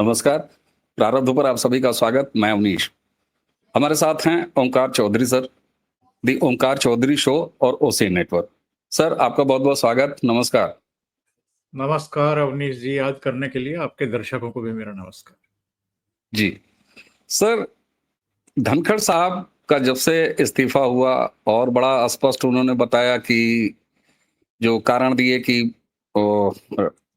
नमस्कार। प्रारब्ध पर आप सभी का स्वागत। मैं अवनीश। हमारे साथ हैं ओंकार चौधरी सर, दी ओंकार चौधरी शो और ओसी नेटवर्क। सर आपका बहुत बहुत स्वागत। नमस्कार। नमस्कार अवनीश जी, याद करने के लिए आपके दर्शकों को भी मेरा नमस्कार। जी सर, धनखड़ साहब का जब से इस्तीफा हुआ और बड़ा स्पष्ट उन्होंने बताया कि जो कारण दिए कि ओ,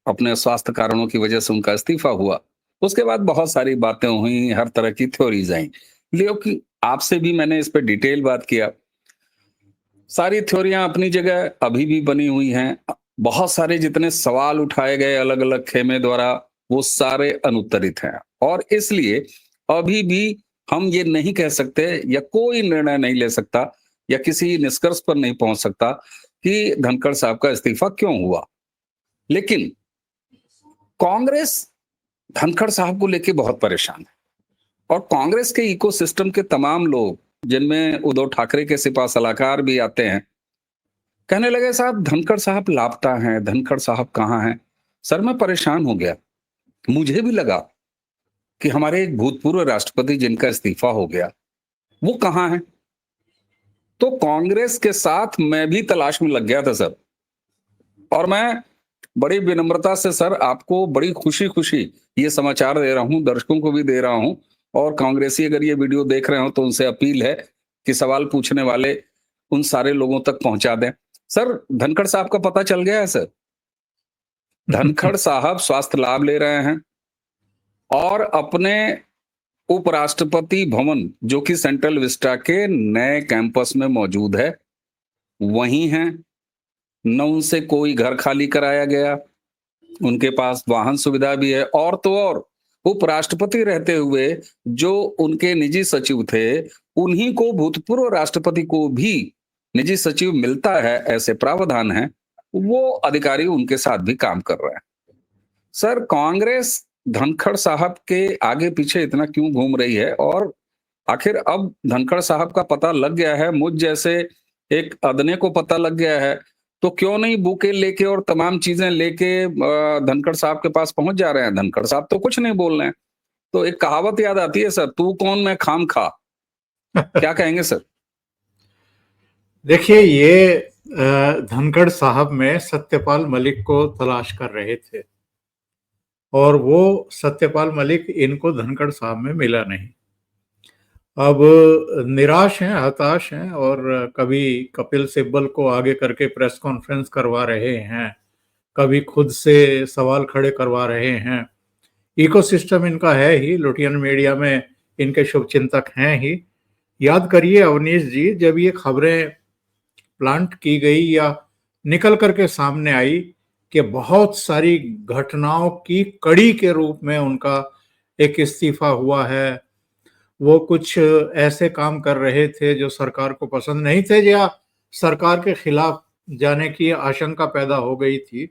अपने स्वास्थ्य कारणों की वजह से उनका इस्तीफा हुआ। उसके बाद बहुत सारी बातें हुई, हर तरह की थ्योरीज आई, लेकिन आपसे भी मैंने इस पे डिटेल बात किया। सारी थ्योरियां अपनी जगह अभी भी बनी हुई हैं। बहुत सारे जितने सवाल उठाए गए अलग अलग खेमे द्वारा, वो सारे अनुत्तरित हैं। और इसलिए अभी भी हम ये नहीं कह सकते या कोई निर्णय नहीं ले सकता या किसी निष्कर्ष पर नहीं पहुंच सकता कि धनखड़ साहब का इस्तीफा क्यों हुआ। लेकिन कांग्रेस धनखड़ साहब को लेके बहुत परेशान है और कांग्रेस के इकोसिस्टम के तमाम लोग, जिनमें उद्धव ठाकरे के सिपा सलाहकार भी आते हैं, कहने लगे साहब धनखड़ साहब लापता हैं, धनखड़ साहब कहाँ हैं। सर मैं परेशान हो गया। मुझे भी लगा कि हमारे एक भूतपूर्व राष्ट्रपति जिनका इस्तीफा हो गया वो कहाँ है। तो कांग्रेस के साथ मैं भी तलाश में लग गया था सर। और मैं बड़ी विनम्रता से सर आपको बड़ी खुशी खुशी ये समाचार दे रहा हूं, दर्शकों को भी दे रहा हूं। और कांग्रेसी अगर ये वीडियो देख रहे हो तो उनसे अपील है कि सवाल पूछने वाले उन सारे लोगों तक पहुंचा दें। सर धनखड़ साहब का पता चल गया है सर। धनखड़ साहब स्वास्थ्य लाभ ले रहे हैं और अपने उपराष्ट्रपति भवन, जो कि सेंट्रल विस्टा के नए कैंपस में मौजूद है, वहीं हैं। न उनसे कोई घर खाली कराया गया, उनके पास वाहन सुविधा भी है। और तो और उपराष्ट्रपति रहते हुए जो उनके निजी सचिव थे, उन्हीं को, भूतपूर्व राष्ट्रपति को भी निजी सचिव मिलता है, ऐसे प्रावधान है। वो अधिकारी उनके साथ भी काम कर रहे हैं। सर कांग्रेस धनखड़ साहब के आगे पीछे इतना क्यों घूम रही है? और आखिर अब धनखड़ साहब का पता लग गया है, मुझ जैसे एक अदने को पता लग गया है, तो क्यों नहीं बुके लेके और तमाम चीजें लेके धनखड़ साहब के पास पहुंच जा रहे हैं। धनखड़ साहब तो कुछ नहीं बोल रहे हैं। तो एक कहावत याद आती है सर, तू कौन मैं खाम खा। क्या कहेंगे सर? देखिए, ये धनखड़ साहब में सत्यपाल मलिक को तलाश कर रहे थे और वो सत्यपाल मलिक इनको धनखड़ साहब में मिला नहीं। अब निराश हैं, हताश हैं और कभी कपिल सिब्बल को आगे करके प्रेस कॉन्फ्रेंस करवा रहे हैं, कभी खुद से सवाल खड़े करवा रहे हैं। इकोसिस्टम इनका है ही, लुटियन मीडिया में इनके शुभचिंतक हैं ही। याद करिए अवनीश जी, जब ये खबरें प्लांट की गई या निकल करके सामने आई कि बहुत सारी घटनाओं की कड़ी के रूप में उनका एक इस्तीफा हुआ है, वो कुछ ऐसे काम कर रहे थे जो सरकार को पसंद नहीं थे या सरकार के खिलाफ जाने की आशंका पैदा हो गई थी,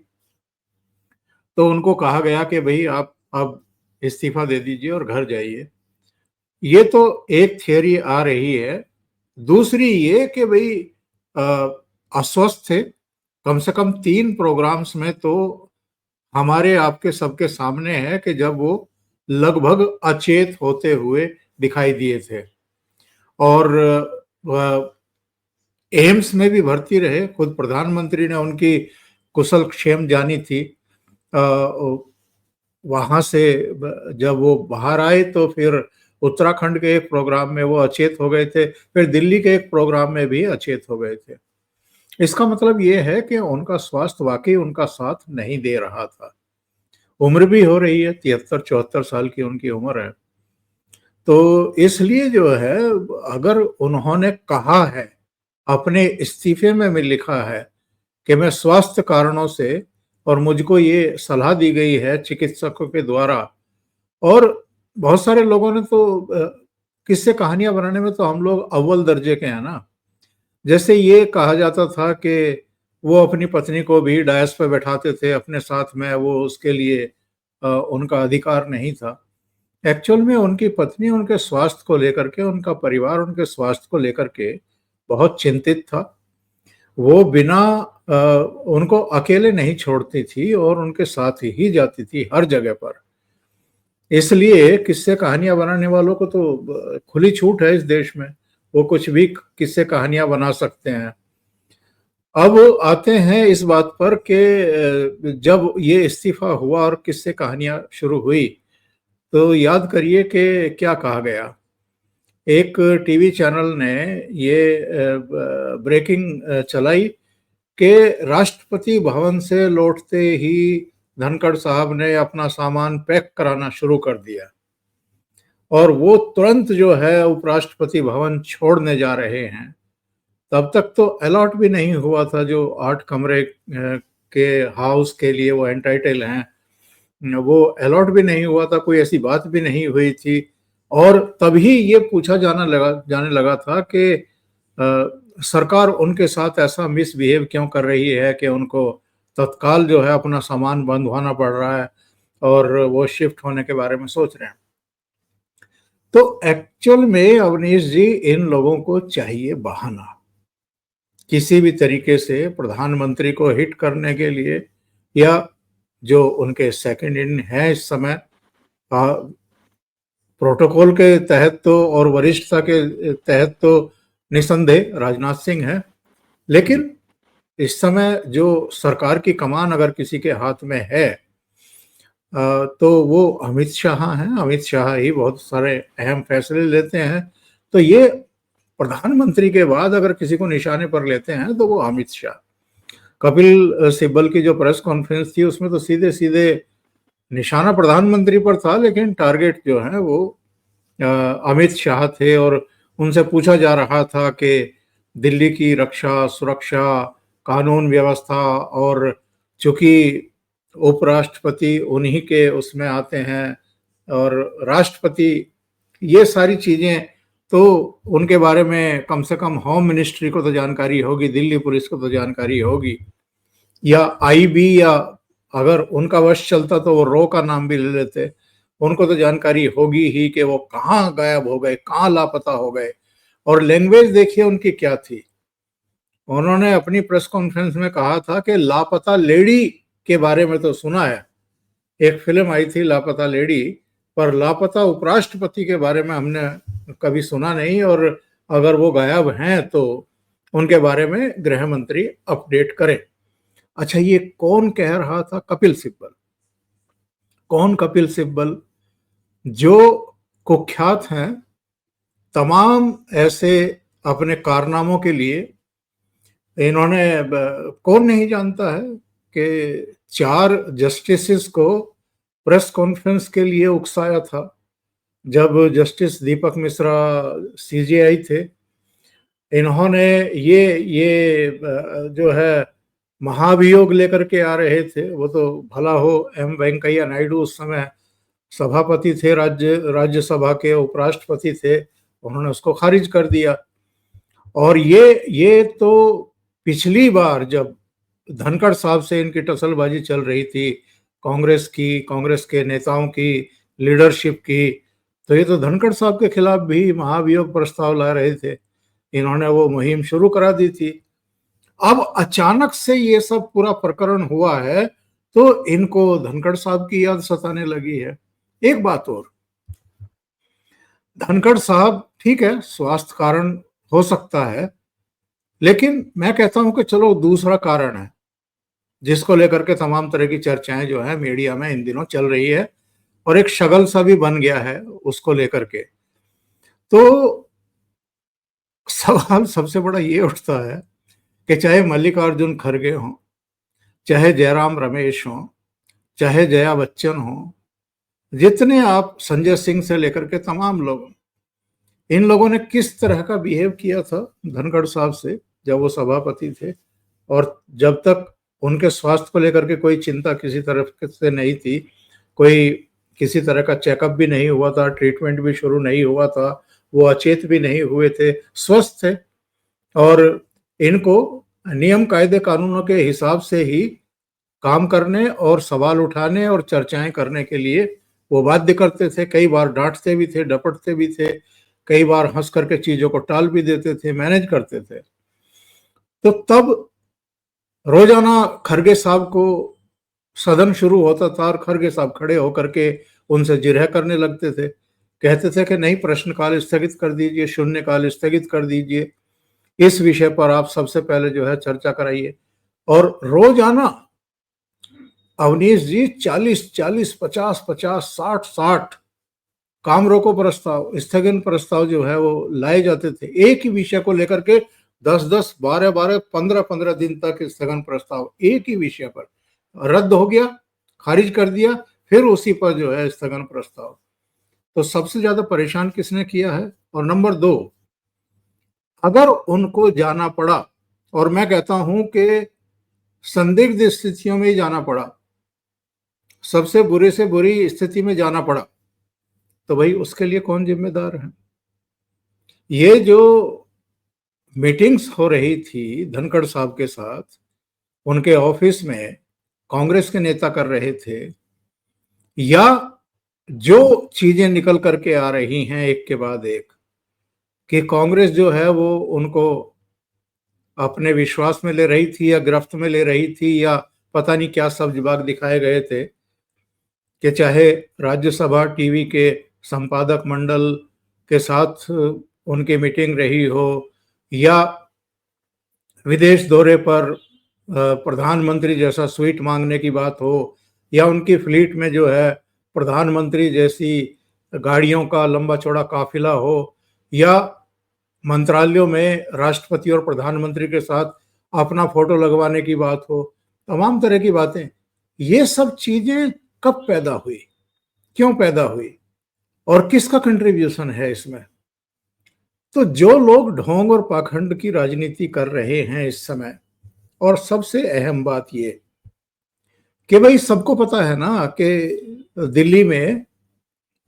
तो उनको कहा गया कि भाई आप अब इस्तीफा दे दीजिए और घर जाइए। ये तो एक थियरी आ रही है। दूसरी ये कि भाई अस्वस्थ थे। कम से कम 3 प्रोग्राम्स में तो हमारे आपके सबके सामने है कि जब वो लगभग अचेत होते हुए दिखाई दिए थे और एम्स में भी भर्ती रहे। खुद प्रधानमंत्री ने उनकी कुशल क्षेम जानी थी। वहां से जब वो बाहर आए तो फिर उत्तराखंड के एक प्रोग्राम में वो अचेत हो गए थे, फिर दिल्ली के एक प्रोग्राम में भी अचेत हो गए थे। इसका मतलब ये है कि उनका स्वास्थ्य वाकई उनका साथ नहीं दे रहा था। उम्र भी हो रही है, 73-74 साल की उनकी उम्र है। तो इसलिए जो है, अगर उन्होंने कहा है, अपने इस्तीफे में भी लिखा है कि मैं स्वास्थ्य कारणों से और मुझको ये सलाह दी गई है चिकित्सकों के द्वारा, और बहुत सारे लोगों ने तो किस्से कहानियां बनाने में तो हम लोग अव्वल दर्जे के हैं ना। जैसे ये कहा जाता था कि वो अपनी पत्नी को भी डायस पे बैठाते थे अपने साथ में, वो उसके लिए उनका अधिकार नहीं था। एक्चुअल में उनकी पत्नी उनके स्वास्थ्य को लेकर के, उनका परिवार उनके स्वास्थ्य को लेकर के बहुत चिंतित था। वो बिना उनको अकेले नहीं छोड़ती थी और उनके साथ ही जाती थी हर जगह पर। इसलिए किस्से कहानियां बनाने वालों को तो खुली छूट है इस देश में, वो कुछ भी किस्से कहानियां बना सकते हैं। अब आते हैं इस बात पर कि जब ये इस्तीफा हुआ और किस्से कहानियां शुरू हुई, तो याद करिए कि क्या कहा गया। एक टीवी चैनल ने ये ब्रेकिंग चलाई कि राष्ट्रपति भवन से लौटते ही धनखड़ साहब ने अपना सामान पैक कराना शुरू कर दिया और वो तुरंत जो है उपराष्ट्रपति भवन छोड़ने जा रहे हैं। तब तक तो अलॉट भी नहीं हुआ था, जो 8 कमरे के हाउस के लिए वो एंटाइटल हैं, वो अलॉट भी नहीं हुआ था, कोई ऐसी बात भी नहीं हुई थी। और तभी ये पूछा जाने लगा था कि सरकार उनके साथ ऐसा मिसबिहेव क्यों कर रही है कि उनको तत्काल जो है अपना सामान बंधवाना पड़ रहा है और वो शिफ्ट होने के बारे में सोच रहे हैं। तो एक्चुअल में अवनीश जी, इन लोगों को चाहिए बहाना, किसी भी तरीके से प्रधानमंत्री को हिट करने के लिए, या जो उनके सेकंड इन है इस समय, प्रोटोकॉल के तहत तो और वरिष्ठता के तहत तो निसंदेह राजनाथ सिंह है, लेकिन इस समय जो सरकार की कमान अगर किसी के हाथ में है तो वो अमित शाह हैं। अमित शाह ही बहुत सारे अहम फैसले लेते हैं। तो ये प्रधानमंत्री के बाद अगर किसी को निशाने पर लेते हैं तो वो अमित शाह। कपिल सिब्बल की जो प्रेस कॉन्फ्रेंस थी उसमें तो सीधे सीधे निशाना प्रधानमंत्री पर था, लेकिन टारगेट जो है वो अमित शाह थे। और उनसे पूछा जा रहा था कि दिल्ली की रक्षा, सुरक्षा, कानून व्यवस्था, और चूंकि उपराष्ट्रपति उन्हीं के उसमें आते हैं और राष्ट्रपति, ये सारी चीजें तो उनके बारे में कम से कम होम मिनिस्ट्री को तो जानकारी होगी, दिल्ली पुलिस को तो जानकारी होगी, या आईबी, या अगर उनका वश चलता तो वो रो का नाम भी ले लेते, उनको तो जानकारी होगी ही कि वो कहाँ गायब हो गए, कहाँ लापता हो गए। और लैंग्वेज देखिए उनकी क्या थी। उन्होंने अपनी प्रेस कॉन्फ्रेंस में कहा था कि लापता लेडी के बारे में तो सुना है, एक फिल्म आई थी लापता लेडी, पर लापता उपराष्ट्रपति के बारे में हमने कभी सुना नहीं, और अगर वो गायब हैं तो उनके बारे में गृह मंत्री अपडेट करें। अच्छा, ये कौन कह रहा था? कपिल सिब्बल। कौन कपिल सिब्बल? जो कुख्यात हैं तमाम ऐसे अपने कारनामों के लिए। इन्होंने, कौन नहीं जानता है कि 4 जस्टिसेस को प्रेस कॉन्फ्रेंस के लिए उकसाया था जब जस्टिस दीपक मिश्रा सीजेआई थे। इन्होंने ये जो है महाभियोग लेकर के आ रहे थे। वो तो भला हो एम वेंकैया नायडू उस समय सभापति थे, राज्यसभा के उपराष्ट्रपति थे, उन्होंने उसको खारिज कर दिया। और ये तो पिछली बार जब धनखड़ साहब से इनकी टसलबाजी चल रही थी, कांग्रेस के नेताओं की, लीडरशिप की, तो ये तो धनखड़ साहब के खिलाफ भी महाभियोग प्रस्ताव ला रहे थे। इन्होंने वो मुहिम शुरू करा दी थी। अब अचानक से ये सब पूरा प्रकरण हुआ है तो इनको धनखड़ साहब की याद सताने लगी है। एक बात और, धनखड़ साहब ठीक है, स्वास्थ्य कारण हो सकता है, लेकिन मैं कहता हूं कि चलो दूसरा कारण है जिसको लेकर के तमाम तरह की चर्चाएं जो है मीडिया में इन दिनों चल रही है, और एक शगल सा भी बन गया है उसको लेकर के। तो सवाल सबसे बड़ा ये उठता है कि चाहे मल्लिकार्जुन खड़गे हों, चाहे जयराम रमेश हों, चाहे जया बच्चन हों, जितने आप, संजय सिंह से लेकर के तमाम लोग, इन लोगों ने किस तरह का बिहेव किया था धनखड़ साहब से जब वो सभापति थे, और जब तक उनके स्वास्थ्य को लेकर के कोई चिंता किसी तरफ से नहीं थी, कोई किसी तरह का चेकअप भी नहीं हुआ था, ट्रीटमेंट भी शुरू नहीं हुआ था, वो अचेत भी नहीं हुए थे, स्वस्थ थे, और इनको नियम कायदे कानूनों के हिसाब से ही काम करने और सवाल उठाने और चर्चाएं करने के लिए वो बाध्य करते थे। कई बार डांटते भी थे, डपटते भी थे, कई बार हंस करके चीजों को टाल भी देते थे, मैनेज करते थे। तो तब रोजाना खड़गे साहब को, सदन शुरू होता था और खड़गे साहब खड़े होकर के उनसे जिरह करने लगते थे, कहते थे कि नहीं, प्रश्नकाल स्थगित कर दीजिए, शून्यकाल स्थगित कर दीजिए, इस विषय पर आप सबसे पहले जो है चर्चा कराइए। और रोजाना अवनीश जी 40-40, 50-50, 60-60 काम रोको प्रस्ताव, स्थगन प्रस्ताव जो है वो लाए जाते थे, एक ही विषय को लेकर के 10-10, 12-12, 15-15 दिन तक स्थगन प्रस्ताव एक ही विषय पर रद्द हो गया, खारिज कर दिया, फिर उसी पर जो है स्थगन प्रस्ताव। तो सबसे ज्यादा परेशान किसने किया है? और नंबर 2, अगर उनको जाना पड़ा, और मैं कहता हूं कि संदिग्ध स्थितियों में ही जाना पड़ा, सबसे बुरे से बुरी स्थिति में जाना पड़ा, तो भाई उसके लिए कौन जिम्मेदार है? ये जो मीटिंग्स हो रही थी धनखड़ साहब के साथ, उनके ऑफिस में कांग्रेस के नेता कर रहे थे, या जो चीजें निकल करके आ रही हैं एक के बाद एक, कि कांग्रेस जो है वो उनको अपने विश्वास में ले रही थी या गिरफ्त में ले रही थी, या पता नहीं क्या सब जवाब दिखाए गए थे, कि चाहे राज्यसभा टीवी के संपादक मंडल के साथ उनकी मीटिंग रही हो, या विदेश दौरे पर प्रधानमंत्री जैसा स्वीट मांगने की बात हो, या उनकी फ्लीट में जो है प्रधानमंत्री जैसी गाड़ियों का लंबा चौड़ा काफिला हो, या मंत्रालयों में राष्ट्रपति और प्रधानमंत्री के साथ अपना फोटो लगवाने की बात हो, तमाम तरह की बातें, ये सब चीजें कब पैदा हुई, क्यों पैदा हुई, और किसका कंट्रीब्यूशन है इसमें? तो जो लोग ढोंग और पाखंड की राजनीति कर रहे हैं इस समय, और सबसे अहम बात ये कि भाई सबको पता है ना कि दिल्ली में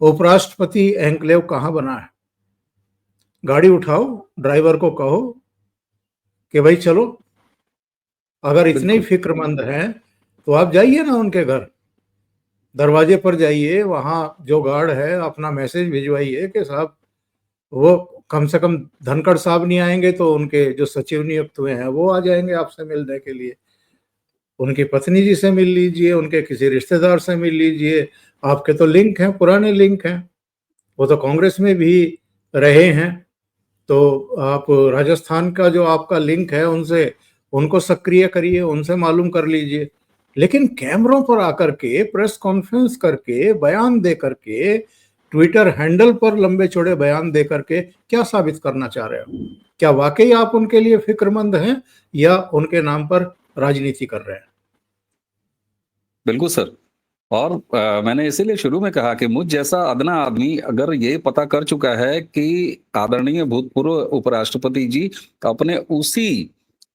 उपराष्ट्रपति एन्क्लेव कहाँ बना है। गाड़ी उठाओ, ड्राइवर को कहो कि भाई चलो, अगर इतने ही फिक्रमंद हैं तो आप जाइए ना उनके घर, दरवाजे पर जाइए, वहां जो गार्ड है अपना मैसेज भिजवाइए कि साहब, वो कम से कम धनखड़ साहब नहीं आएंगे तो उनके जो सचिव नियुक्त हुए हैं वो आ जाएंगे आपसे मिलने के लिए। उनकी पत्नी जी से मिल लीजिए, उनके किसी रिश्तेदार से मिल लीजिए, आपके तो लिंक हैं, पुराने लिंक हैं, वो तो कांग्रेस में भी रहे हैं, तो आप राजस्थान का जो आपका लिंक है उनसे, उनको सक्रिय करिए, उनसे मालूम कर लीजिए। लेकिन कैमरों पर आकर के, प्रेस कॉन्फ्रेंस करके, बयान दे करके, ट्विटर हैंडल पर लंबे चौड़े बयान दे करके क्या साबित करना चाह रहे हो? क्या वाकई आप उनके लिए फिक्रमंद हैं, या उनके नाम पर राजनीति कर रहे हैं? बिल्कुल सर। और मैंने इसीलिए शुरू में कहा कि मुझ जैसा अदना आदमी अगर ये पता कर चुका है कि आदरणीय भूतपूर्व उपराष्ट्रपति जी अपने उसी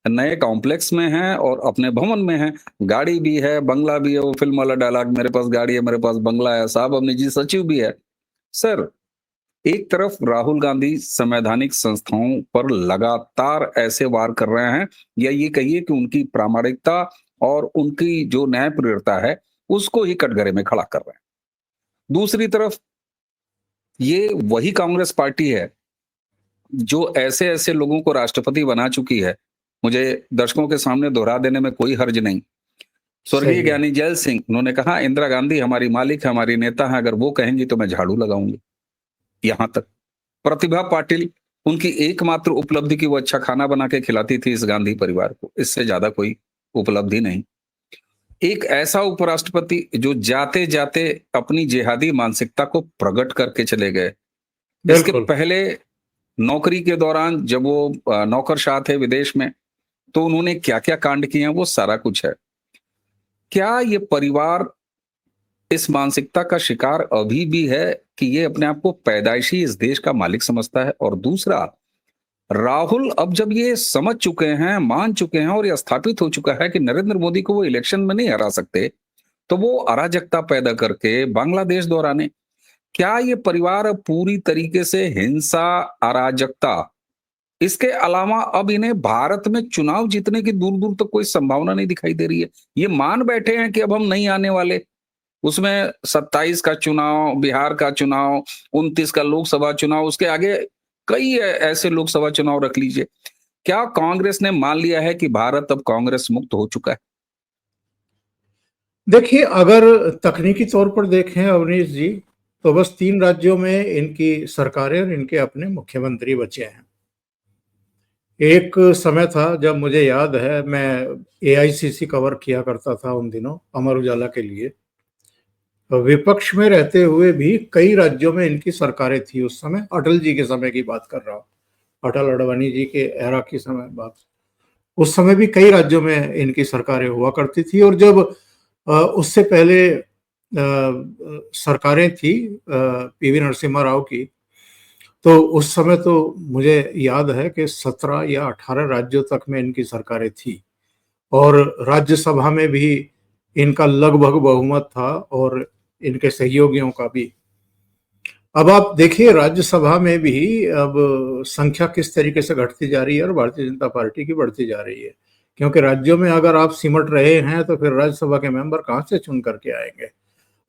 नए कॉम्प्लेक्स में हैं और अपने भवन में हैं, गाड़ी भी है, बंगला भी है, वो फिल्म वाला डायलॉग, मेरे पास गाड़ी है, मेरे पास बंगला है, साहब अब निजी सचिव भी है। सर, एक तरफ राहुल गांधी संवैधानिक संस्थाओं पर लगातार ऐसे वार कर रहे हैं, या ये कहिए कि उनकी प्रामाणिकता और उनकी जो न्याय प्रियता है उसको ही कटघरे में खड़ा कर रहे हैं। दूसरी तरफ ये वही कांग्रेस पार्टी है जो ऐसे ऐसे लोगों को राष्ट्रपति बना चुकी है, मुझे दर्शकों के सामने दोहरा देने में कोई हर्ज नहीं। स्वर्गीय सही है। ज्ञानी जैल सिंह, उन्होंने कहा इंदिरा गांधी हमारी मालिक है, हमारी नेता है, अगर वो कहेंगी तो मैं झाड़ू लगाऊंगी। यहां तक प्रतिभा पाटिल, उनकी एकमात्र उपलब्धि की वो अच्छा खाना बना के खिलाती थी इस गांधी परिवार को, इससे ज्यादा कोई उपलब्धि नहीं। एक ऐसा उपराष्ट्रपति जो जाते जाते अपनी जिहादी मानसिकता को प्रकट करके चले गए। इसके बिल्कुल। पहले नौकरी के दौरान जब वो नौकरशाह थे विदेश में, तो उन्होंने क्या क्या कांड किए हैं वो सारा कुछ है। क्या ये परिवार इस मानसिकता का शिकार अभी भी है कि ये अपने आप को पैदाइशी इस देश का मालिक समझता है? और दूसरा, राहुल अब जब ये समझ चुके हैं, मान चुके हैं और ये स्थापित हो चुका है कि नरेंद्र मोदी को वो इलेक्शन में नहीं हरा सकते, तो वो अराजकता पैदा करके बांग्लादेश दौराने, क्या ये परिवार अब पूरी तरीके से हिंसा, अराजकता, इसके अलावा अब इन्हें भारत में चुनाव जीतने की दूर दूर तक कोई संभावना नहीं दिखाई दे रही है? ये मान बैठे हैं कि अब हम नहीं आने वाले, उसमें 27 का चुनाव, बिहार का चुनाव, 29 का लोकसभा चुनाव, उसके आगे कई ऐसे लोकसभा चुनाव रख लीजिए। क्या कांग्रेस ने मान लिया है कि भारत अब कांग्रेस मुक्त हो चुका है? देखिए, अगर तकनीकी तौर पर देखें अवनीश जी, तो बस 3 राज्यों में इनकी सरकारें और इनके अपने मुख्यमंत्री बचे हैं। एक समय था जब मुझे याद है, मैं एआईसीसी कवर किया करता था उन दिनों अमर उजाला के लिए। विपक्ष में रहते हुए भी कई राज्यों में इनकी सरकारें थी उस समय, अटल जी के समय की बात कर रहा हूँ, अटल अडवाणी जी के एरा की समय बात। उस समय भी कई राज्यों में इनकी सरकारें हुआ करती थी, और जब उससे पहले सरकारें थी पीवी नरसिम्हा राव की, तो उस समय तो मुझे याद है कि 17 या 18 राज्यों तक में इनकी सरकारें थी, और राज्यसभा में भी इनका लगभग बहुमत था, और इनके सहयोगियों का भी। अब आप देखिए, राज्यसभा में भी अब संख्या किस तरीके से घटती जा रही है और भारतीय जनता पार्टी की बढ़ती जा रही है, क्योंकि राज्यों में अगर आप सिमट रहे हैं तो फिर राज्यसभा के मेंबर कहाँ से चुन करके आएंगे।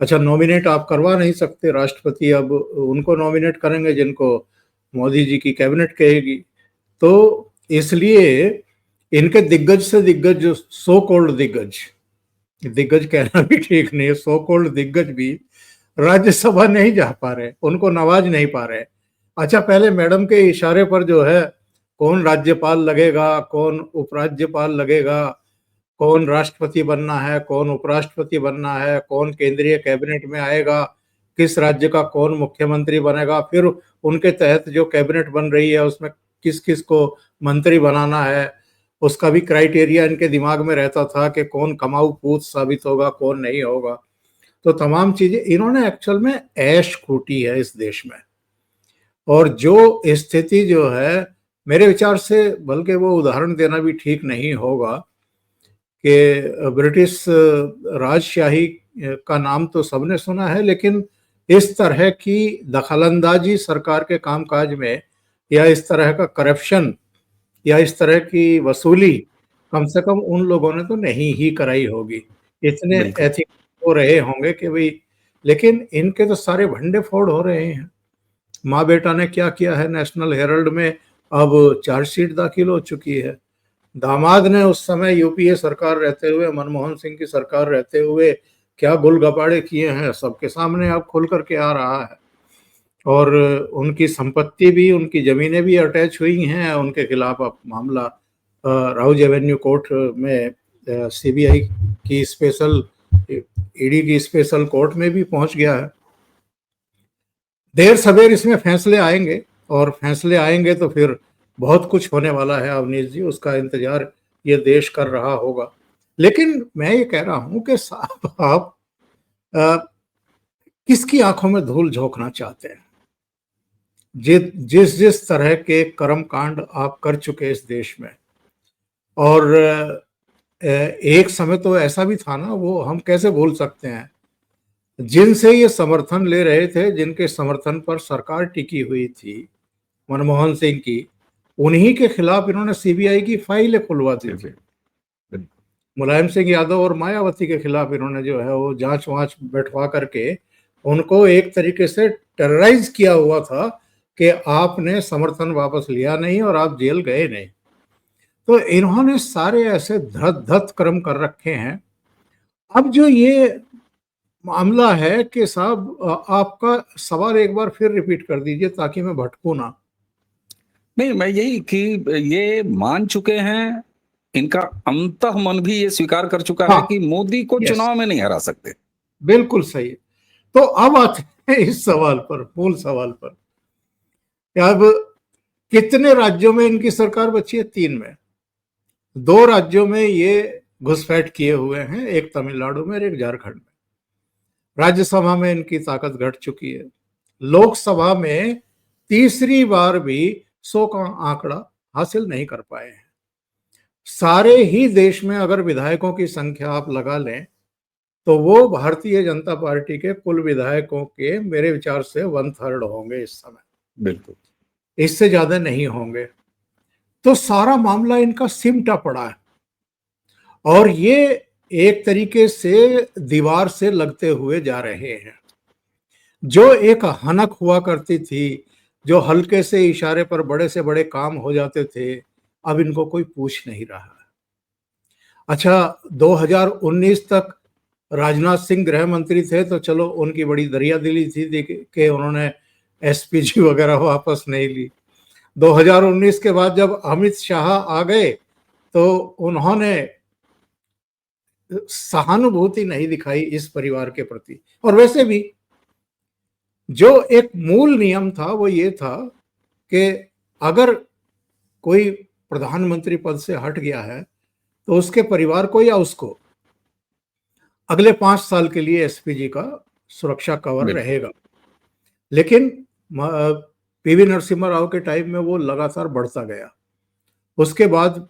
अच्छा, नॉमिनेट आप करवा नहीं सकते, राष्ट्रपति अब उनको नॉमिनेट करेंगे जिनको मोदी जी की कैबिनेट कहेगी। तो इसलिए इनके दिग्गज से दिग्गज, जो सो कॉल्ड दिग्गज, दिग्गज कहना भी ठीक नहीं है, सो कॉल्ड दिग्गज भी राज्यसभा नहीं जा पा रहे, उनको नवाज नहीं पा रहे। अच्छा, पहले मैडम के इशारे पर जो है, कौन राज्यपाल लगेगा, कौन उपराज्यपाल लगेगा, कौन राष्ट्रपति बनना है, कौन उपराष्ट्रपति बनना है, कौन केंद्रीय कैबिनेट में आएगा, किस राज्य का कौन मुख्यमंत्री बनेगा, फिर उनके तहत जो कैबिनेट बन रही है उसमें किस किस को मंत्री बनाना है, उसका भी क्राइटेरिया इनके दिमाग में रहता था कि कौन कमाऊ पूत साबित होगा, कौन नहीं होगा। तो तमाम चीजें इन्होंने एक्चुअल में ऐश कूटी है इस देश में। और जो स्थिति जो है, मेरे विचार से, बल्कि वो उदाहरण देना भी ठीक नहीं होगा कि ब्रिटिश राजशाही का नाम तो सबने सुना है, लेकिन इस तरह की दखलंदाजी सरकार के कामकाज में, या इस तरह का करप्शन, या इस तरह की वसूली, कम से कम उन लोगों ने तो नहीं ही कराई होगी। इतने बिल्कुल। एथिक हो रहे होंगे कि भाई, लेकिन इनके तो सारे भंडे फोड़ हो रहे हैं। माँ बेटा ने क्या किया है, नेशनल हेराल्ड में अब चार्जशीट दाखिल हो चुकी है। दामाद ने उस समय यूपीए सरकार रहते हुए, मनमोहन सिंह की सरकार रहते हुए, क्या गुलगपाड़े किए हैं, सबके सामने अब खुल करके आ रहा है। और उनकी संपत्ति भी, उनकी जमीनें भी अटैच हुई हैं, उनके खिलाफ अब मामला राउज एवेन्यू कोर्ट में, सीबीआई की स्पेशल, ईडी की स्पेशल कोर्ट में भी पहुंच गया है। देर सवेर इसमें फैसले आएंगे, और फैसले आएंगे तो फिर बहुत कुछ होने वाला है अवनीश जी, उसका इंतजार ये देश कर रहा होगा। लेकिन मैं ये कह रहा हूं कि साहब, आप अ, किसकी आंखों में धूल झोंकना चाहते हैं? जिस जिस तरह के कर्म कांड आप कर चुके इस देश में, और एक समय तो ऐसा भी था ना, वो हम कैसे भूल सकते हैं, जिनसे ये समर्थन ले रहे थे, जिनके समर्थन पर सरकार टिकी हुई थी मनमोहन सिंह की, उन्हीं के खिलाफ इन्होंने सीबीआई की फाइलें खुलवा दी थी। बिल्कुल। मुलायम सिंह यादव और मायावती के खिलाफ इन्होंने जो है वो जांच वांच बैठवा करके उनको एक तरीके से टेरराइज किया हुआ था कि आपने समर्थन वापस लिया नहीं और आप जेल गए नहीं। तो इन्होंने सारे ऐसे धत कर्म कर रखे हैं। अब जो ये मामला है कि साहब, आपका सवाल एक बार फिर रिपीट कर दीजिए ताकि मैं भटकूं ना। नहीं, मैं यही कि ये मान चुके हैं, इनका अंतः मन भी ये स्वीकार कर चुका है हाँ, कि मोदी को यस, चुनाव में नहीं हरा सकते। बिल्कुल सही है। तो अब आते हैं इस सवाल पर, मूल सवाल पर, कि अब कितने राज्यों में इनकी सरकार बची है? 3 में। 2 राज्यों में ये घुसपैठ किए हुए हैं, एक तमिलनाडु में और एक झारखंड में। राज्यसभा में इनकी ताकत घट चुकी है। लोकसभा में तीसरी बार भी 100 का आंकड़ा हासिल नहीं कर पाए हैं। सारे ही देश में अगर विधायकों की संख्या आप लगा लें, तो वो भारतीय जनता पार्टी के कुल विधायकों के मेरे विचार से 1/3 होंगे इस समय, बिल्कुल। इससे ज्यादा नहीं होंगे। तो सारा मामला इनका सिमटा पड़ा है, और ये एक तरीके से दीवार से लगते हुए जा रहे हैं। जो एक हनक हुआ करती थी, जो हल्के से इशारे पर बड़े से बड़े काम हो जाते थे, अब इनको कोई पूछ नहीं रहा। अच्छा, 2019 तक राजनाथ सिंह गृह मंत्री थे तो चलो उनकी बड़ी दरियादिली थी कि उन्होंने एसपीजी वगैरह वापस नहीं ली। 2019 के बाद जब अमित शाह आ गए तो उन्होंने सहानुभूति नहीं दिखाई इस परिवार के प्रति। और वैसे भी जो एक मूल नियम था वो ये था कि अगर कोई प्रधानमंत्री पद से हट गया है तो उसके परिवार को या उसको अगले 5 साल के लिए एसपीजी का सुरक्षा कवर रहेगा। लेकिन पीवी नरसिम्हा राव के टाइम में वो लगातार बढ़ता गया। उसके बाद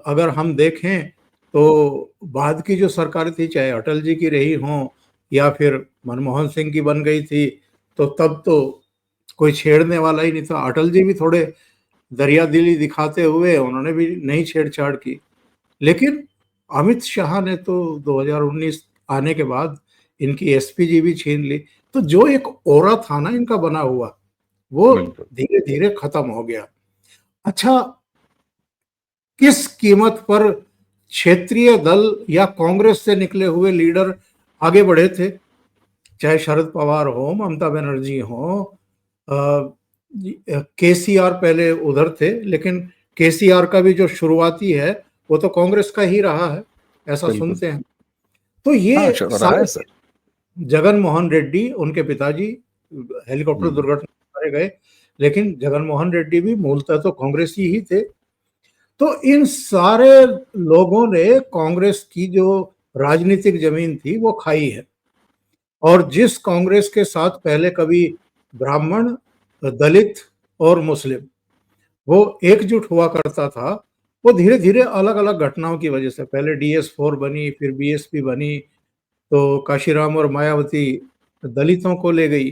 अगर हम देखें तो बाद की जो सरकार थी, चाहे अटल जी की रही हो या फिर मनमोहन सिंह की बन गई थी, तो तब तो कोई छेड़ने वाला ही नहीं था। अटल जी भी थोड़े दरियादिली दिखाते हुए उन्होंने भी नहीं छेड़छाड़ की। लेकिन अमित शाह ने तो 2019 आने के बाद इनकी एसपीजी भी छीन ली। तो जो एक ऑरा था ना इनका बना हुआ, वो धीरे धीरे खत्म हो गया। अच्छा, किस कीमत पर क्षेत्रीय दल या कांग्रेस से निकले हुए लीडर आगे बढ़े थे, चाहे शरद पवार हो, ममता बनर्जी हो, केसीआर पहले उधर थे, लेकिन केसीआर का भी जो शुरुआती है वो तो कांग्रेस का ही रहा है, ऐसा सुनते हैं। तो ये जगन मोहन रेड्डी, उनके पिताजी हेलीकॉप्टर दुर्घटना में मारे गए, लेकिन जगन मोहन रेड्डी भी मूलतः तो कांग्रेसी ही थे। तो इन सारे लोगों ने कांग्रेस की जो राजनीतिक जमीन थी वो खाई है। और जिस कांग्रेस के साथ पहले कभी ब्राह्मण, दलित और मुस्लिम वो एकजुट हुआ करता था, वो धीरे धीरे अलग अलग घटनाओं की वजह से, पहले DS4 बनी, फिर बीएसपी बनी, तो काशीराम और मायावती दलितों को ले गई।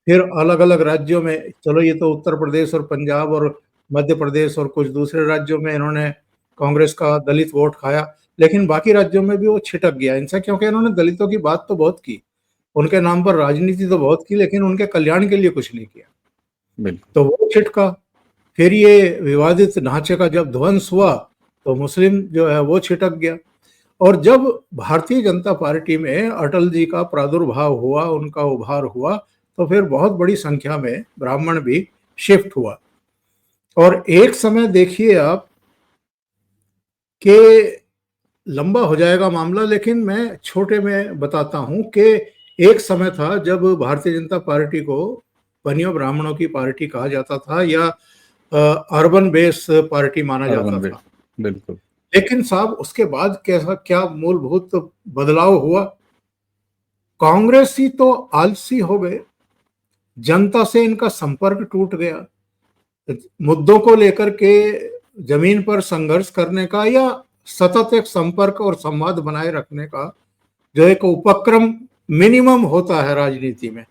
फिर अलग अलग राज्यों में, चलो ये तो उत्तर प्रदेश और पंजाब और मध्य प्रदेश और कुछ दूसरे राज्यों में इन्होंने कांग्रेस का दलित वोट खाया, लेकिन बाकी राज्यों में भी वो छिटक गया इनसे, क्योंकि इन्होंने दलितों की बात तो बहुत की, उनके नाम पर राजनीति तो बहुत की, लेकिन उनके कल्याण के लिए कुछ नहीं किया, तो वो छिटका। फिर ये विवादित ढांचे का जब ध्वंस हुआ तो मुस्लिम जो है वो छिटक गया। और जब भारतीय जनता पार्टी में अटल जी का प्रादुर्भाव हुआ, उनका उभार हुआ, तो फिर बहुत बड़ी संख्या में ब्राह्मण भी शिफ्ट हुआ। और एक समय देखिए आप कि लंबा हो जाएगा मामला, लेकिन मैं छोटे में बताता हूं कि एक समय था जब भारतीय जनता पार्टी को बनियों ब्राह्मणों की पार्टी कहा जाता था या अर्बन बेस पार्टी माना जाता था। बिल्कुल। लेकिन साहब उसके बाद कैसा क्या मूलभूत बदलाव हुआ। कांग्रेसी तो आलसी हो गए, जनता से इनका संपर्क टूट गया। मुद्दों को लेकर के जमीन पर संघर्ष करने का या सतत एक संपर्क और संवाद बनाए रखने का जो एक उपक्रम मिनिमम होता है राजनीति में,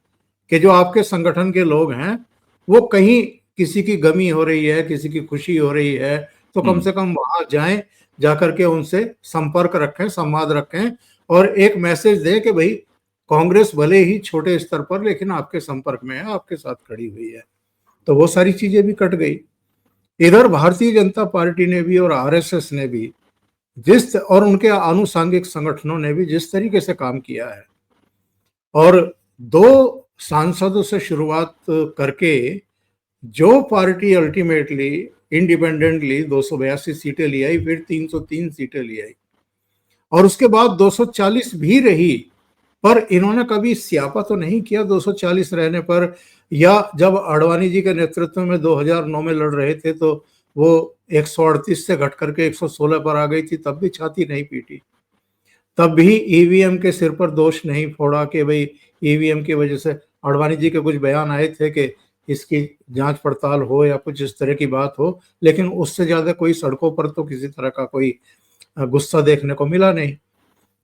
कि जो आपके संगठन के लोग हैं वो कहीं किसी की गमी हो रही है, किसी की खुशी हो रही है, तो कम से कम वहां जाएं, जाकर के उनसे संपर्क रखें, संवाद रखें और एक मैसेज दें कि भाई कांग्रेस भले ही छोटे स्तर पर लेकिन आपके संपर्क में है, आपके साथ खड़ी हुई है। तो वो सारी चीजें भी कट गई। इधर भारतीय जनता पार्टी ने भी और आरएसएस ने भी और उनके आनुषंगिक संगठनों ने भी जिस तरीके से काम किया है, और 2 सांसदों से शुरुआत करके जो पार्टी अल्टीमेटली इंडिपेंडेंटली 282 सीटें ले आई, फिर 303 सीटें ले आई और उसके बाद 240 भी रही, पर इन्होंने कभी स्यापा तो नहीं किया 240 रहने पर। या जब आडवाणी जी के नेतृत्व में 2009 में लड़ रहे थे तो वो 138 से घट करके 116 पर आ गई थी, तब भी छाती नहीं पीटी, तब भी ईवीएम के सिर पर दोष नहीं फोड़ा कि भाई ईवीएम की वजह से। आडवाणी जी के कुछ बयान आए थे कि इसकी जांच पड़ताल हो या कुछ इस तरह की बात हो, लेकिन उससे ज्यादा कोई सड़कों पर तो किसी तरह का कोई गुस्सा देखने को मिला नहीं।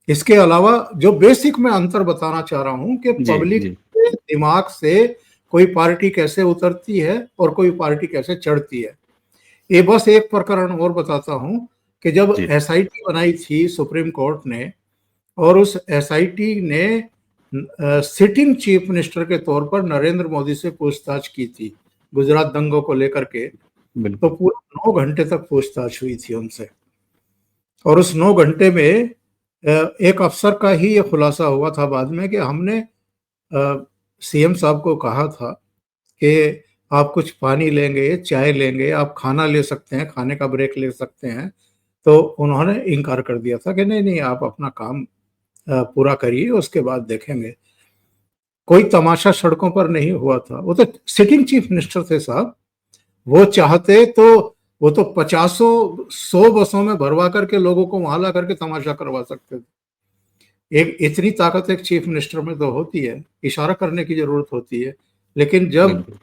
इसके अलावा जो बेसिक मैं अंतर बताना चाह रहा हूं कि पब्लिक के दिमाग से कोई पार्टी कैसे उतरती है और कोई पार्टी कैसे चढ़ती है। ये बस एक प्रकरण और बताता हूं कि जब एसआईटी बनाई थी सुप्रीम कोर्ट ने, और उस एसआईटी ने सिटिंग चीफ मिनिस्टर के तौर पर नरेंद्र मोदी से पूछताछ की थी गुजरात दंगों को लेकर के, तो पूरा 9 घंटे तक पूछताछ हुई थी उनसे। और उस 9 घंटे में एक अफसर का ही ये खुलासा हुआ था बाद में कि हमने सीएम साहब को कहा था कि आप कुछ पानी लेंगे, चाय लेंगे, आप खाना ले सकते हैं, खाने का ब्रेक ले सकते हैं। तो उन्होंने इनकार कर दिया था कि नहीं आप अपना काम पूरा करिए, उसके बाद देखेंगे। कोई तमाशा सड़कों पर नहीं हुआ था। वो तो सिटिंग चीफ मिनिस्टर थे साहब। वो चाहते तो वो तो पचासों 100 बसों में भरवा करके लोगों को वहां ला करके तमाशा करवा सकते थे। एक इतनी ताकत एक चीफ मिनिस्टर में तो होती है, इशारा करने की जरूरत होती है। लेकिन जब बिल्कुल।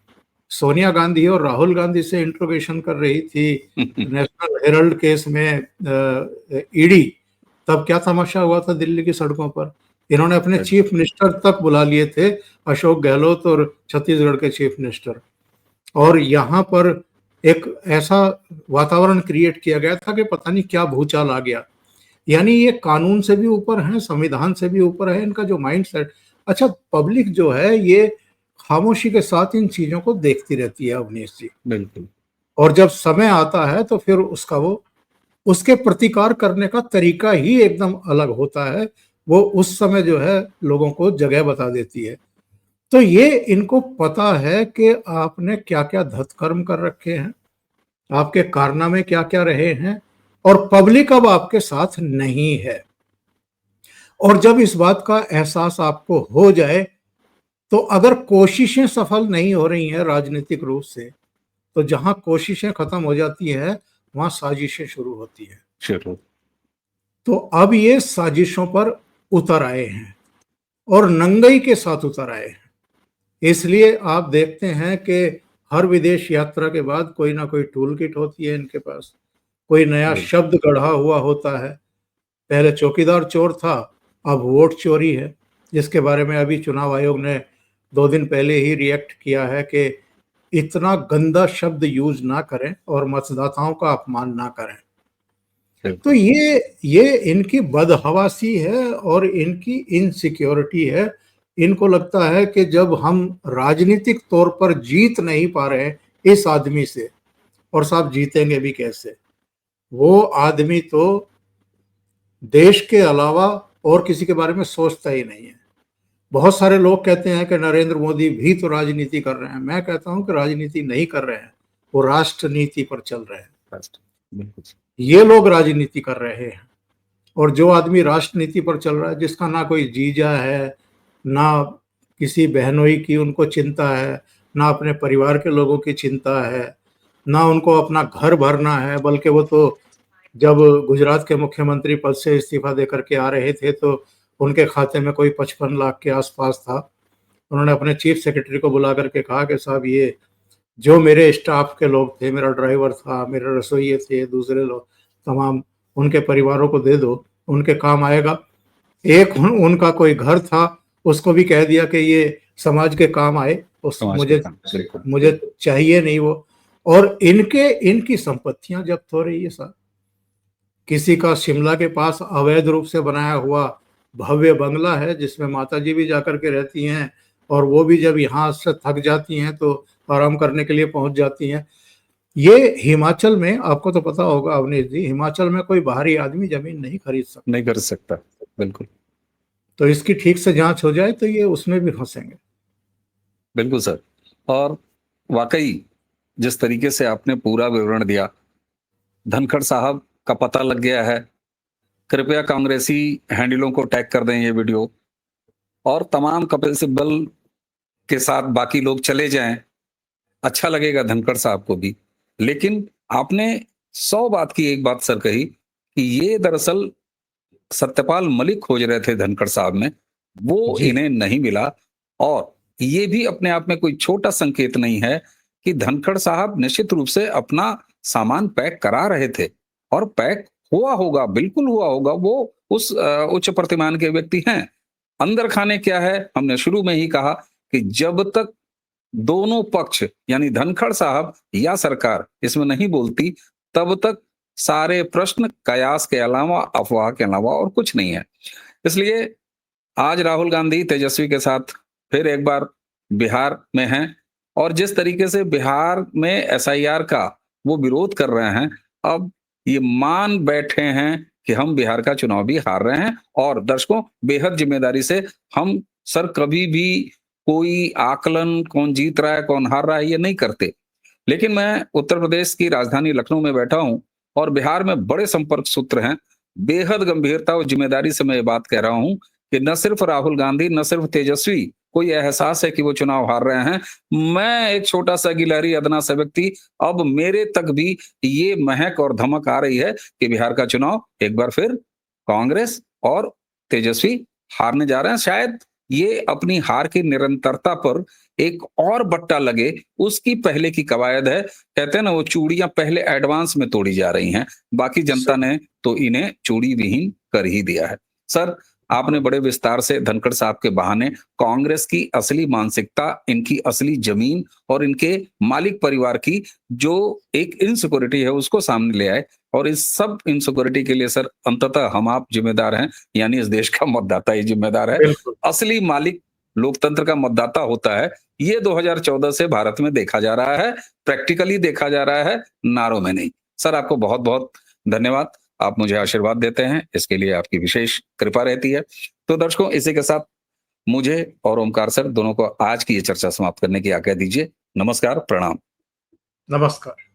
सोनिया गांधी और राहुल गांधी से इंट्रोगेशन कर रही थी नेशनल हेराल्ड केस में ईडी, तब क्या तमाशा हुआ था दिल्ली की सड़कों पर। इन्होंने अपने चीफ मिनिस्टर तक बुला लिए थे, अशोक गहलोत और छत्तीसगढ़ के चीफ मिनिस्टर। और यहाँ पर एक ऐसा वातावरण क्रिएट किया गया था कि पता नहीं क्या भूचाल आ गया। यानी ये कानून से भी ऊपर है, संविधान से भी ऊपर है इनका जो माइंड सेट। अच्छा, पब्लिक जो है ये खामोशी के साथ इन चीजों को देखती रहती है अवनीश जी। बिल्कुल। और जब समय आता है तो फिर उसके प्रतिकार करने का तरीका ही एकदम अलग होता है। वो उस समय जो है लोगों को जगह बता देती है। तो ये इनको पता है कि आपने क्या क्या धत्कर्म कर रखे हैं, आपके कारनामे क्या क्या रहे हैं, और पब्लिक अब आपके साथ नहीं है। और जब इस बात का एहसास आपको हो जाए, तो अगर कोशिशें सफल नहीं हो रही हैं राजनीतिक रूप से, तो जहां कोशिशें खत्म हो जाती है वहां साजिशें शुरू होती है। चलो। तो अब ये साजिशों पर उतर आए हैं और नंगई के साथ उतर आए हैं। इसलिए आप देखते हैं कि हर विदेश यात्रा के बाद कोई ना कोई टूल किट होती है इनके पास, कोई नया बिल्कुल। शब्द गढ़ा हुआ होता है। पहले चौकीदार चोर था, अब वोट चोरी है, जिसके बारे में अभी चुनाव आयोग ने 2 दिन पहले ही रिएक्ट किया है कि इतना गंदा शब्द यूज ना करें और मतदाताओं का अपमान ना करें। तो बिल्कुल। ये इनकी बदहवासी है और इनकी इनसिक्योरिटी है। इनको लगता है कि जब हम राजनीतिक तौर पर जीत नहीं पा रहे हैं इस आदमी से, और साहब जीतेंगे भी कैसे? वो आदमी तो देश के अलावा और किसी के बारे में सोचता ही नहीं है। बहुत सारे लोग कहते हैं कि नरेंद्र मोदी भी तो राजनीति कर रहे हैं। मैं कहता हूं कि राजनीति नहीं कर रहे हैं, वो राष्ट्र नीति पर चल रहे हैं। बिल्कुल। ये लोग राजनीति कर रहे हैं। और जो आदमी राष्ट्रनीति पर चल रहा है, जिसका ना कोई जीजा है, ना किसी बहनोई की उनको चिंता है, ना अपने परिवार के लोगों की चिंता है, ना उनको अपना घर भरना है, बल्कि वो तो जब गुजरात के मुख्यमंत्री पद से इस्तीफा देकर के आ रहे थे तो उनके खाते में कोई 55 लाख के आसपास था। उन्होंने अपने चीफ सेक्रेटरी को बुला करके कहा कि साहब ये जो मेरे स्टाफ के लोग थे, मेरा ड्राइवर था, मेरे रसोइये थे, दूसरे लोग तमाम, उनके परिवारों को दे दो, उनके काम आएगा। एक उनका कोई घर था, उसको भी कह दिया कि ये समाज के काम आए, उस समाज के मुझे काम। बिल्कुल। मुझे चाहिए नहीं वो। और इनकी संपत्तियां जब्त हो रही है सर। किसी का शिमला के पास अवैध रूप से बनाया हुआ भव्य बंगला है जिसमें माता जी भी जाकर के रहती हैं, और वो भी जब यहाँ से थक जाती हैं तो आराम करने के लिए पहुंच जाती हैं। ये हिमाचल में, आपको तो पता होगा अवनीश जी, हिमाचल में कोई बाहरी आदमी जमीन नहीं खरीद सकता। नहीं कर सकता। बिल्कुल। तो इसकी ठीक से जांच हो जाए तो ये उसमें भी फंसेंगे। बिल्कुल सर। और वाकई जिस तरीके से आपने पूरा विवरण दिया, धनखड़ साहब का पता लग गया है। कृपया कांग्रेसी हैंडलों को टैग कर दें ये वीडियो, और तमाम कपिल सिब्बल के साथ बाकी लोग चले जाएं। अच्छा लगेगा धनखड़ साहब को भी। लेकिन आपने 100 बात की एक बात सर कही कि ये दरअसल सत्यपाल मलिक खोज रहे थे धनखड़ साहब में, वो जी इन्हें नहीं मिला। और ये भी अपने आप में कोई छोटा संकेत नहीं है कि धनखड़ साहब निश्चित रूप से अपना सामान पैक करा रहे थे, और पैक हुआ होगा, बिल्कुल हुआ होगा। वो उस उच्च प्रतिमान के व्यक्ति हैं। अंदर खाने क्या है, हमने शुरू में ही कहा कि जब तक दोनों पक्ष यानी धनखड़ साहब या सरकार इसमें नहीं बोलती, तब तक सारे प्रश्न कयास के अलावा, अफवाह के अलावा और कुछ नहीं है। इसलिए आज राहुल गांधी तेजस्वी के साथ फिर एक बार बिहार में हैं, और जिस तरीके से बिहार में एसआईआर का वो विरोध कर रहे हैं, अब ये मान बैठे हैं कि हम बिहार का चुनाव भी हार रहे हैं और दर्शकों बेहद जिम्मेदारी से हम सर कभी भी कोई आकलन कौन जीत रहा है कौन हार रहा है ये नहीं करते। लेकिन मैं उत्तर प्रदेश की राजधानी लखनऊ में बैठा हूं और बिहार में बड़े संपर्क सूत्र हैं। बेहद गंभीरता और जिम्मेदारी से मैं ये बात कह रहा हूं कि न सिर्फ राहुल गांधी न सिर्फ तेजस्वी को ये एहसास है कि वो चुनाव हार रहे हैं। मैं एक छोटा सा गिलहरी अदना सा व्यक्ति, अब मेरे तक भी ये महक और धमक आ रही है कि बिहार का चुनाव एक बार फिर कांग्रेस और तेजस्वी हारने जा रहे हैं। शायद ये अपनी हार की निरंतरता पर एक और बट्टा लगे उसकी पहले की कवायद है। कहते हैं ना वो चूड़ियां पहले एडवांस में तोड़ी जा रही हैं, बाकी जनता ने तो इन्हें चूड़ी विहीन कर ही दिया है। सर आपने बड़े विस्तार से धनखड़ साहब के बहाने कांग्रेस की असली मानसिकता, इनकी असली जमीन और इनके मालिक परिवार की जो एक इनसिक्योरिटी है उसको सामने ले आए। और इस सब इनसिक्योरिटी के लिए सर अंततः हम आप जिम्मेदार हैं, यानी इस देश का मतदाता ही जिम्मेदार है। बिल्कुल। असली मालिक लोकतंत्र का मतदाता होता है। ये 2014 से भारत में देखा जा रहा है, प्रैक्टिकली देखा जा रहा है, नारों में नहीं। सर आपको बहुत बहुत धन्यवाद। आप मुझे आशीर्वाद देते हैं, इसके लिए आपकी विशेष कृपा रहती है। तो दर्शकों इसी के साथ मुझे और ओमकार सर दोनों को आज की ये चर्चा समाप्त करने की आज्ञा दीजिए। नमस्कार, प्रणाम। नमस्कार।